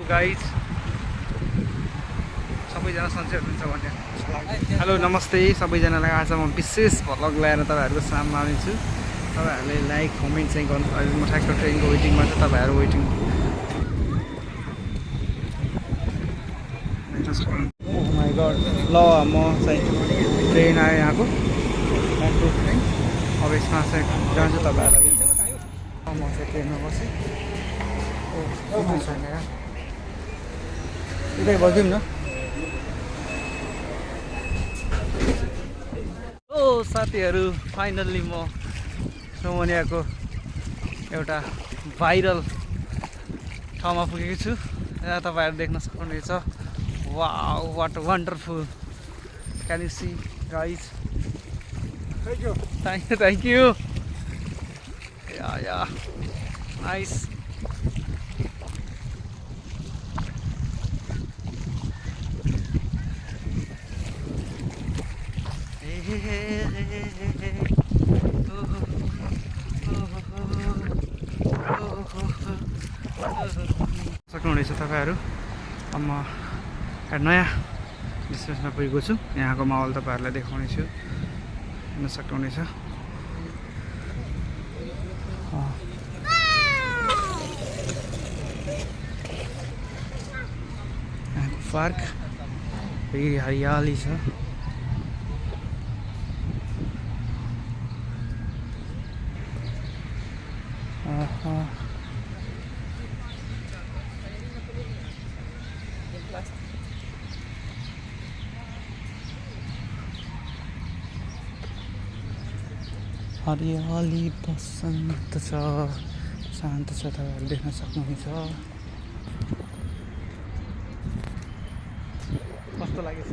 Guys सबैजना सन्चै हुनुहुन्छ भन्ने हेलो नमस्ते सबैजनालाई। आज म विशेष भ्लग ल्याएर तपाईँहरूको साममा आउनेछु। तपाईँहरूले लाइक कमेन्ट चाहिँ गर्नु। अहिले म ठ्याक्क ट्रेनको वेटिङमा छ, तपाईँहरू वेटिङ ओह माई गड। ल म चाहिँ ट्रेन आयो यहाँको मेट्रो ट्रेन। अब यसमा चाहिँ जान्छु तपाईँहरूलाई। म चाहिँ ट्रेनमा बसेँ। छैन यार, यतै बसिदिउँ न। ओ साथीहरू, फाइनल्ली म सोमनियाको एउटा भाइरल ठाउँमा पुगेको छु। यहाँ तपाईँहरू देख्न सक्नुहुनेछ। Wow, what wonderful. Can you see guys? Thank you. Yeah nice. सक्नुहुनेछ तपाईँहरू। अब म नयाँ डेस्टिनेसनमा पुगेको छु। यहाँको माहौल तपाईँहरूलाई देखाउने छु, हेर्न सक्नुहुनेछ। यहाँको पार्क फेरि हरियाली छ। हरियाली बसन्त छ, शान्त छ, तपाईँहरू देख्न सक्नुहुन्छ। कस्तो लागेछ?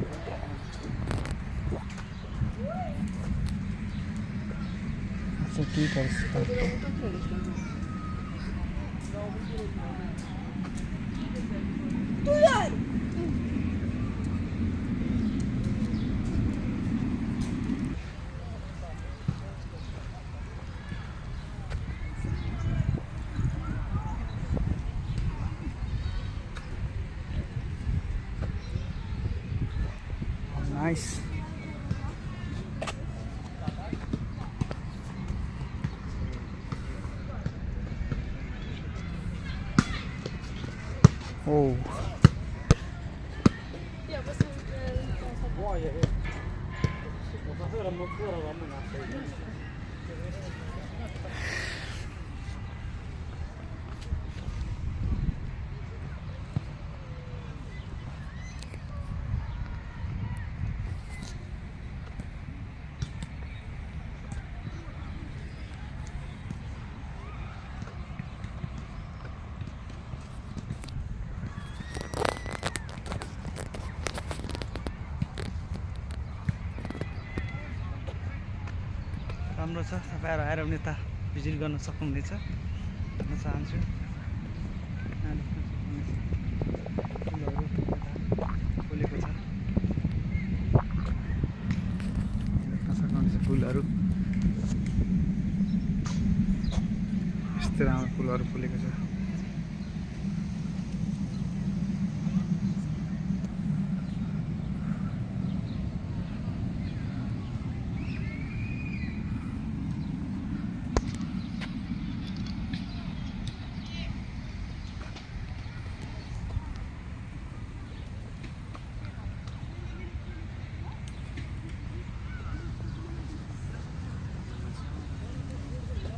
के गर्छ? Nice. Oh. राम्रो छ। तपाईँहरू आएर पनि यता भिजिट गर्न सक्नुहुनेछ भन्न चाहन्छु। फुलहरू फुलेको छ, देख्न सक्नुहुनेछ। फुलहरू यस्तै राम्रो फुलहरू फुलेको छ।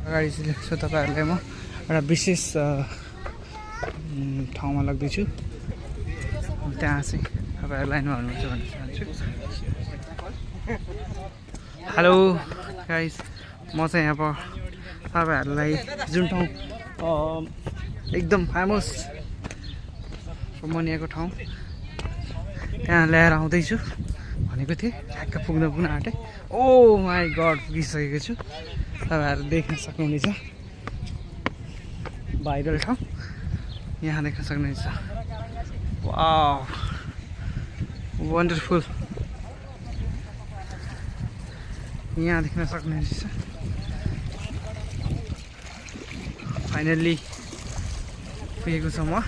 अगाडि चाहिँ तपाईँहरूलाई म एउटा विशेष ठाउँमा लग्दैछु। त्यहाँ चाहिँ तपाईँहरू लाइनमा हुनुहुन्छ भन्न चाहन्छु। हेलो गाइस, म चाहिँ यहाँ तपाईँहरूलाई जुन ठाउँ एकदम फेमस सोमनियाको ठाउँ त्यहाँ ल्याएर आउँदैछु भनेको थिएँ। ठ्याक्क पुग्न आँटेँ। ओ माई गड, पुगिसकेको छु। तपाईँहरू देख्न सक्नुहुनेछ। भाइरल ठाउँ यहाँ देख्न सक्नुहुनेछ। Wow, wonderful. यहाँ देख्न सक्नुहुनेछ। फाइनल्ली पुगेको छ म।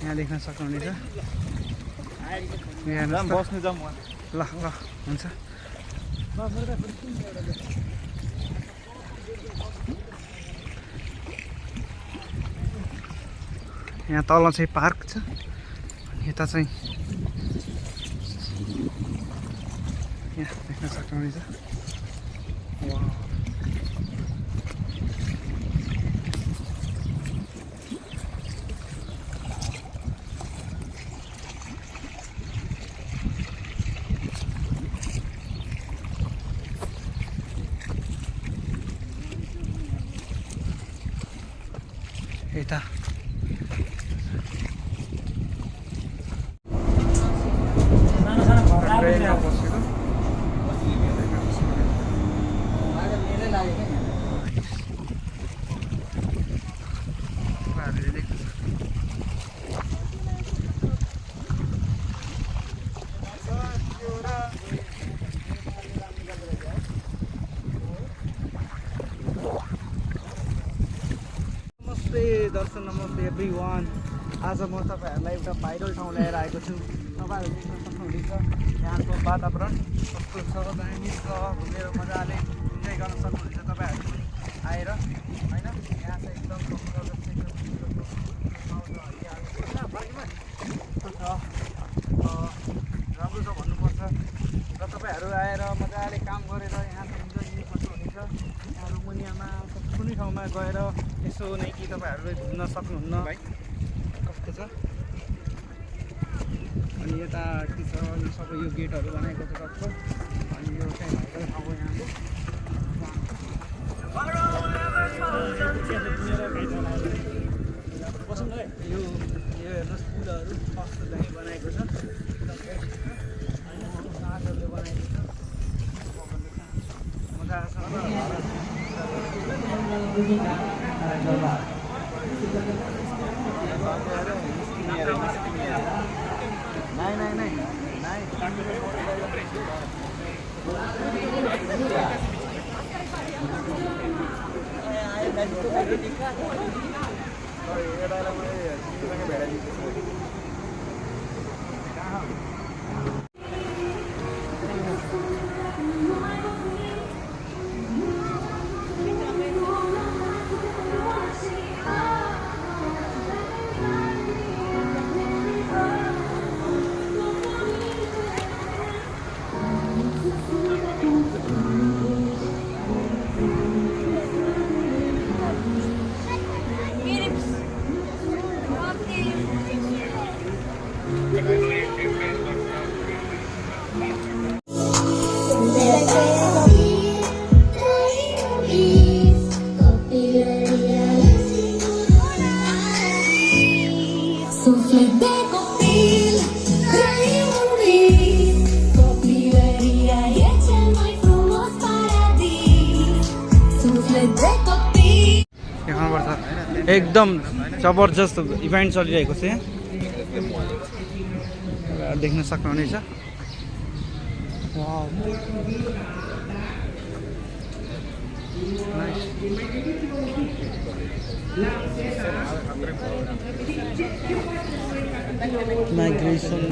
यहाँ देख्न सक्नुहुनेछ। बस्नु जाउँ ल ल हुन्छ। यहाँ तल चाहिँ पार्क छ, यता चाहिँ यहाँ देख्न सक्नुहुनेछ। यता ट्रेनमा बसेको दर्शन नमस्ते एभ्रिवान। आज म तपाईँहरूलाई एउटा भाइरल ठाउँ ल्याएर आएको छु। तपाईँहरू देख्न सक्नुहुनेछ यहाँको वातावरण कस्तो छ, दामी छ, घुमेर मजाले इन्जोय गर्न सक्नुहुनेछ तपाईँहरू पनि आएर होइन। यहाँ चाहिँ एकदम राम्रो छ भन्नुपर्छ र तपाईँहरू आएर मजाले काम गरेर यहाँ इन्जोय लिन सक्नुहुनेछ। यहाँ रोमानियामा कुनै ठाउँमा गएर यसो नै कि तपाईँहरूले घुम्न सक्नुहुन्न भाइ कस्तो छ। अनि यता के छ, यो सबै यो गेटहरू बनाएको छ टक्क। अनि यो चाहिँ भाइरल ठाउँ यहाँको यो हेर्नुहोस् पुलहरू कस्तो दामी बनाएको छ, सागहरूले बनाएको छ, मजा आउँछ। एकदम जबरजस्त इभेन्ट चलिरहेको छ यहाँ, देख्न सक्नुहुनेछ। माइग्रेसन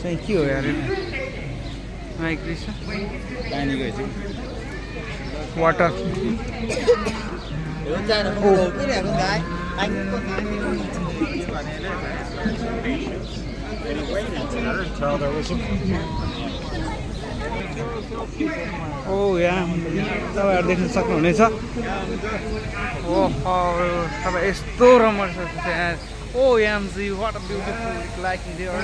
चाहिँ के हो यार? माइग्रेसन वाटर ओ यहाँ तपाईँहरू देख्न सक्नुहुनेछ। ओहो तपाईँ यस्तो रमाइलो छ यहाँ। ओ यामजी what a beautiful like in there.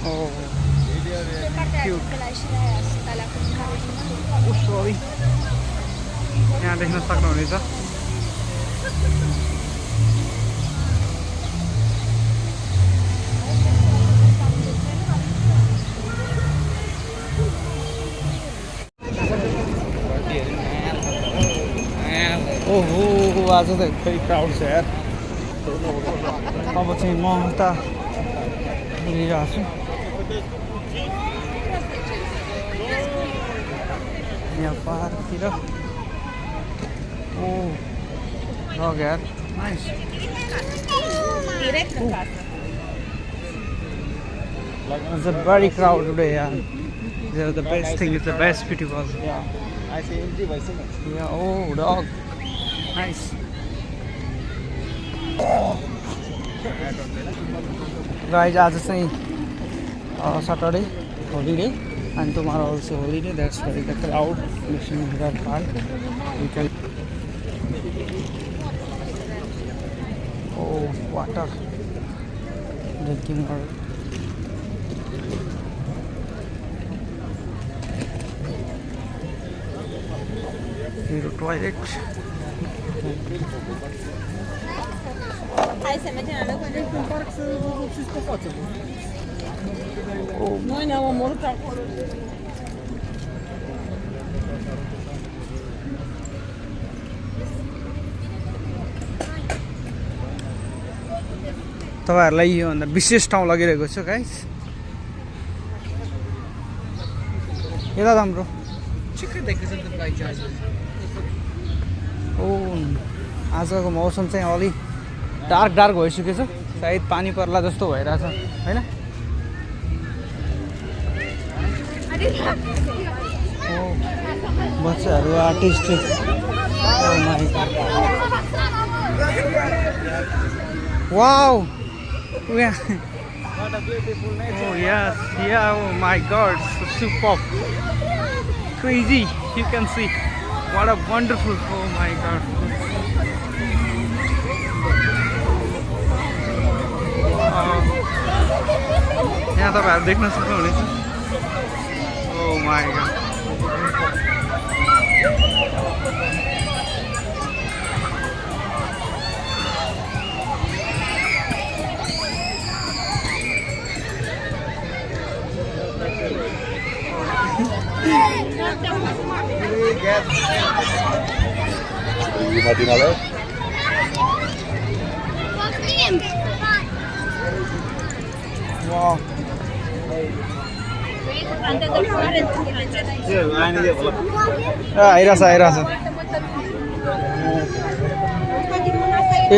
Oh, cute. Oh, sorry. यहाँ देख्न सक्नुहुनेछ। ओहो आज त खै क्राउड छ यार। अब चाहिँ म उता लिइरहेको छु। यहाँ पार्कतिर ओ dog यार nice it's a very crowded today yeah the best thing is the best beautiful I say empty by so much. yeah oh dog nice guys आज चाहिँ Saturday holiday and tomorrow also holiday that's why the crowd in that park we can oh water drinking water here toilet Hai să mergem la locul de în parc să vă vopsiți pe față. Noi ne-am omorât acolo. तपाईहरुलाई यो भन्दा विशेष ठाउँ लगिरहेको छु guys यता राम्रो Chicken देख्दैछ नि त गाइस आज ओ आजको मौसम चाहिँ अलि डार्क डार्क भइसकेको छ सायद पानी पर्ला जस्तो भइरहेछ हैन ओ बच्चाहरु artist oh my wow yeah What a beautiful nature. oh yes yeah oh my god so superb crazy you can see what a wonderful oh my god यहाँ तपाईहरु देख्न सक्नुहुनेछ oh my god wow आइरहेछ ए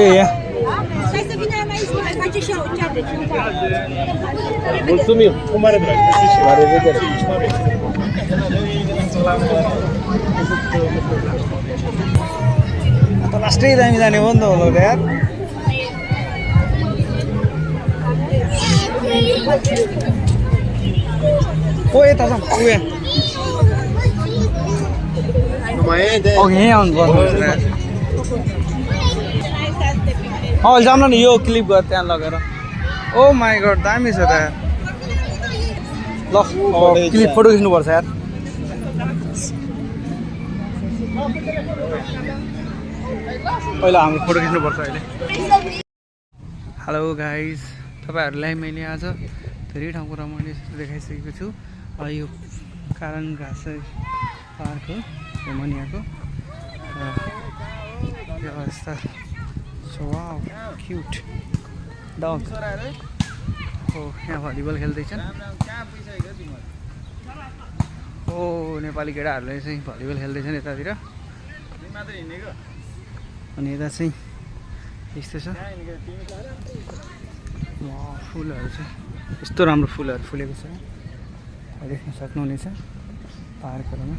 लास्टै दामी जाने हो नि त होला यार ओ यता छ उयो यहीँ आउनु पर्छ अहिले जाऊँ न यो क्लिप गर त्यहाँ लगेर ओ माई गड दामी छ त ल क्लिप फोटो खिच्नुपर्छ यार पहिला हाम्रो फोटो खिच्नुपर्छ अहिले हेलो गाइज तपाईहरुलाई मैले आज धेरै ठाउँको रमाइलो देखाइसकेको छु यो कारण घाँस पार्क हो रोमानियाको व्यवस्था वाउ क्युट डग हो यहाँ भलिबल खेल्दैछन् हो नेपाली केटाहरूले चाहिँ भलिबल खेल्दैछन् यतातिर अनि यता चाहिँ यस्तो छ फुलहरू चाहिँ यस्तो राम्रो फुलहरू फुलेको छ देख्न सक्नुहुनेछ पार्कहरूमा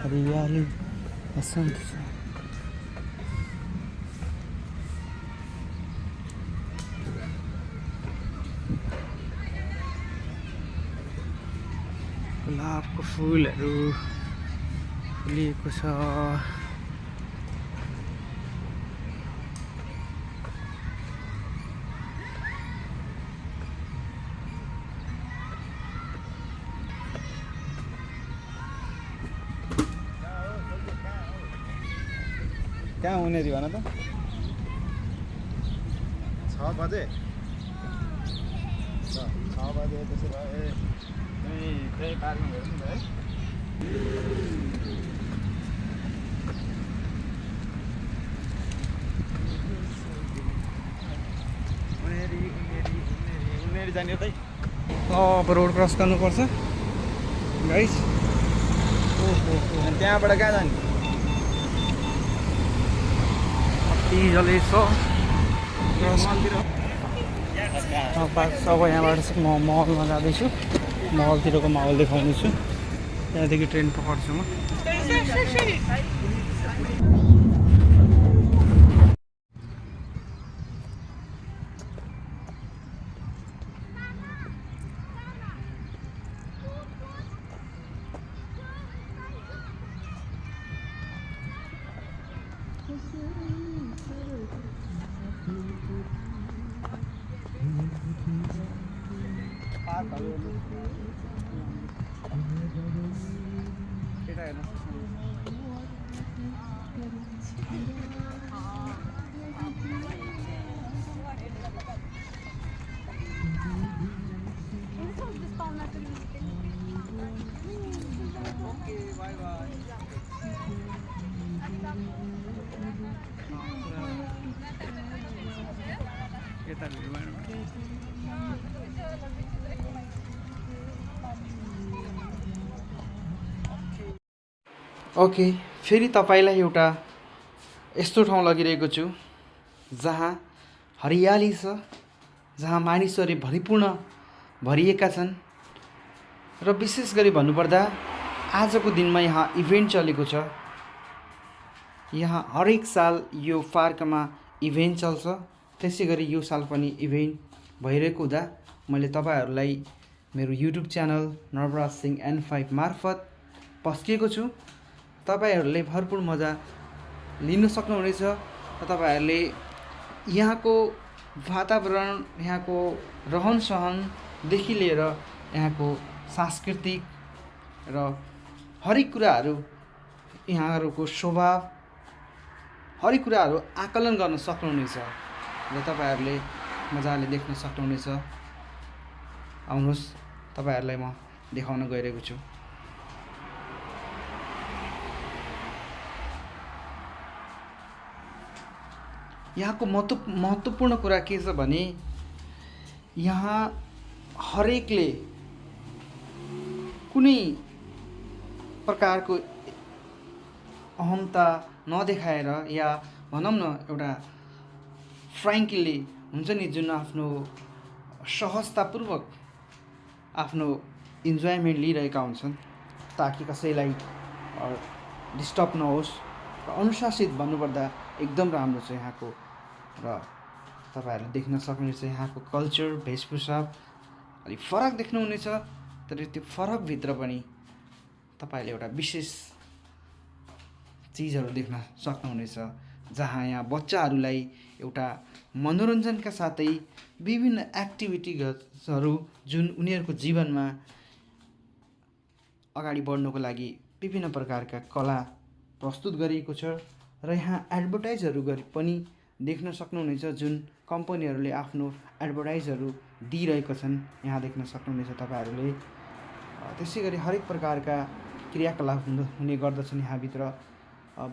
हरियाली बसन्त छ गुलाबको फुलहरू फुलिएको छ कहाँ हुने री भन त 6 बजे 6 बजे त्यसो भए त्यही पार्कमा हेर्नु नि है उनेरी जाने त अब रोड क्रस गर्नुपर्छ गाइस। त्यहाँबाट कहाँ जाने? मजाले छ अब यहाँबाट चाहिँ म महलमा जाँदैछु। महलतिरको माहौल देखाउनेछु। त्यहाँदेखि ट्रेन पक्र्छु म। ओके, फेरि तपाईँलाई एउटा यस्तो ठाउँ लगिरहेको छु जहाँ हरियाली छ, जहाँ मानिसहरूले भरिएका छन्। र विशेष गरी भन्नुपर्दा आजको दिनमा यहाँ इभेन्ट चलेको छ। यहाँ हरेक साल यो पार्कमा इभेन्ट चल्छ। त्यसै गरी यो साल पनि इभेन्ट भइरहेको हुँदा मैले तपाईँहरूलाई मेरो YouTube channel Navraj Singh N5 मार्फत पस्किएको छु। तपाईहरूले भरपुर मजा लिन सक्नुहुनेछ। तपाईहरूले यहाँको वातावरण, यहाँको रहनसहनदेखि लिएर यहाँको सांस्कृतिक र हरेक कुराहरू, यहाँहरूको स्वभाव, हरेक कुराहरू आकलन गर्न सक्नुहुनेछ र तपाईहरूले मजाले देख्न सक्नुहुनेछ। आउनुहोस्, तपाईहरूलाई म देखाउन गइरहेको छु। यहाँको महत्त्वपूर्ण कुरा के छ भने यहाँ हरेकले कुनै प्रकारको अहमता नदेखाएर या भनौँ न एउटा फ्र्याङ्कली हुन्छ नि, जुन आफ्नो सहजतापूर्वक आफ्नो इन्जोयमेन्ट लिइरहेका हुन्छन् ताकि कसैलाई डिस्टर्ब नहोस्। र अनुशासित भन्नुपर्दा एकदम राम्रो छ यहाँको। र तपाईँहरूले देख्न सक्नुहुनेछ यहाँको कल्चर, वेशभूषा अलिक फरक देख्नुहुनेछ। तर त्यो फरकभित्र पनि तपाईँले एउटा विशेष चिजहरू देख्न सक्नुहुनेछ, जहाँ यहाँ बच्चाहरूलाई एउटा मनोरञ्जनका साथै विभिन्न एक्टिभिटिजहरू जुन उनीहरूको जीवनमा अगाडि बढ्नको लागि विभिन्न प्रकारका कला प्रस्तुत गरिएको छ। र यहाँ एडभर्टाइजहरू पनि देख्न सक्नुहुनेछ, जुन कम्पनीहरूले आफ्नो एडभर्टाइजहरू दिइरहेका छन्, यहाँ देख्न सक्नुहुनेछ तपाईँहरूले। त्यसै गरी हरेक प्रकारका क्रियाकलाप हुने गर्दछन् यहाँभित्र।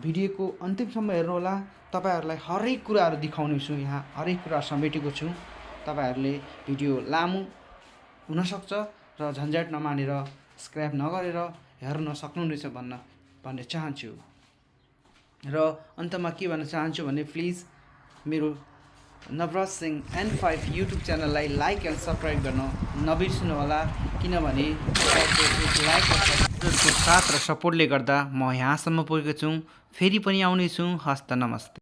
भिडियोको अन्तिमसम्म हेर्नुहोला, तपाईँहरूलाई हरेक कुराहरू देखाउनेछु। यहाँ हरेक कुरा समेटेको छु। तपाईँहरूले भिडियो लामो हुनसक्छ र झन्झट नमानेर, स्क्रैप नगरेर हेर्न सक्नुहुनेछ भन्ने चाहन्छु। र अन्तमा के भन्न चाहन्छु भने प्लिज मेरो नवराज सिंह N5 युट्युब च्यानललाई लाइक एन्ड सब्सक्राइब गर्न नबिर्सनु होला, किनभने लाइकको साथ र सपोर्टले गर्दा म यहाँसम्म पुगेको छु। फेरि पनि आउनेछु। हस्त नमस्ते।